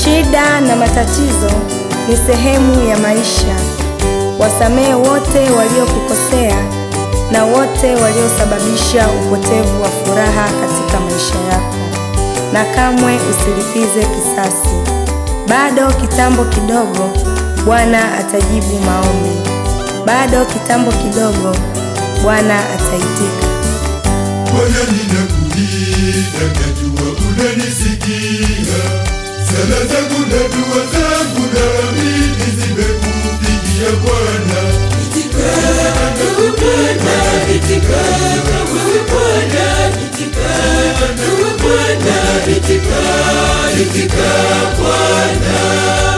Shida na matatizo ni sehemu ya maisha. Wasamehe wote waliokukosea na wote waliosababisha upotevu wa furaha katika maisha yako, na kamwe usilipize kisasi. Bado kitambo kidogo, Bwana atajibu maombi. Bado kitambo kidogo, Bwana ataitika. Bwana ninakuita, najua unanisikia. Sala zangu na dua zangu naamini zimekufikia Bwana. Itika ewe Bwana, itika ewe Bwana, itika ewe Bwana, itika Bwana.